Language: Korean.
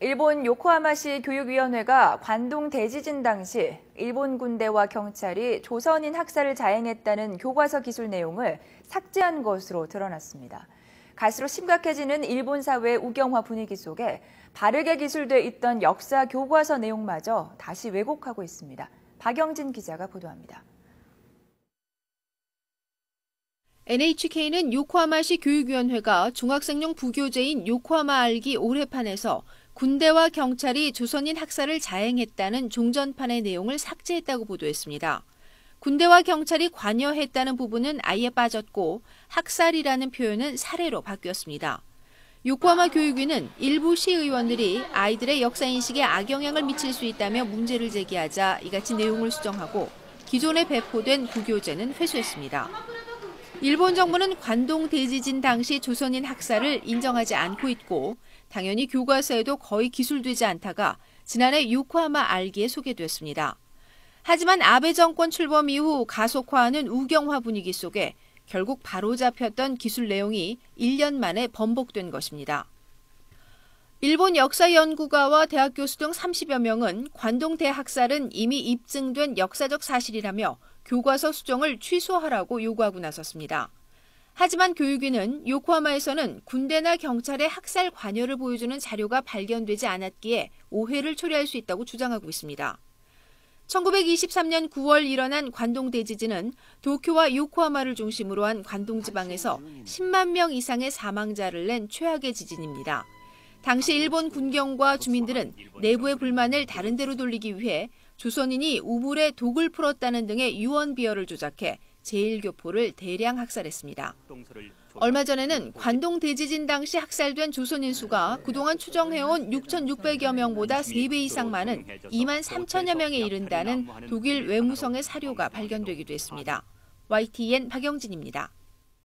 일본 요코하마시 교육위원회가 관동 대지진 당시 일본 군대와 경찰이 조선인 학살을 자행했다는 교과서 기술 내용을 삭제한 것으로 드러났습니다. 갈수록 심각해지는 일본 사회의 우경화 분위기 속에 바르게 기술돼 있던 역사 교과서 내용마저 다시 왜곡하고 있습니다. 박영진 기자가 보도합니다. NHK는 요코하마시 교육위원회가 중학생용 부교재인 요코하마 알기 올해판에서 군대와 경찰이 조선인 학살을 자행했다는 종전판의 내용을 삭제했다고 보도했습니다. 군대와 경찰이 관여했다는 부분은 아예 빠졌고 학살이라는 표현은 살해로 바뀌었습니다. 요코하마 교육위는 일부 시의원들이 아이들의 역사인식에 악영향을 미칠 수 있다며 문제를 제기하자 이같이 내용을 수정하고 기존에 배포된 부교재는 회수했습니다. 일본 정부는 관동 대지진 당시 조선인 학살을 인정하지 않고 있고 당연히 교과서에도 거의 기술되지 않다가 지난해 요코하마 알기에 소개됐습니다. 하지만 아베 정권 출범 이후 가속화하는 우경화 분위기 속에 결국 바로잡혔던 기술 내용이 1년 만에 번복된 것입니다. 일본 역사연구가와 대학 교수 등 30여 명은 관동 대학살은 이미 입증된 역사적 사실이라며 교과서 수정을 취소하라고 요구하고 나섰습니다. 하지만 교육위는 요코하마에서는 군대나 경찰의 학살 관여를 보여주는 자료가 발견되지 않았기에 오해를 초래할 수 있다고 주장하고 있습니다. 1923년 9월 일어난 관동 대지진은 도쿄와 요코하마를 중심으로 한 관동 지방에서 10만 명 이상의 사망자를 낸 최악의 지진입니다. 당시 일본 군경과 주민들은 내부의 불만을 다른 데로 돌리기 위해 조선인이 우물에 독을 풀었다는 등의 유언 비어를 조작해 제1교포를 대량 학살했습니다. 얼마 전에는 관동 대지진 당시 학살된 조선인 수가 그동안 추정해온 6,600여 명보다 3배 이상 많은 2만 3천여 명에 이른다는 독일 외무성의 사료가 발견되기도 했습니다. YTN 박영진입니다.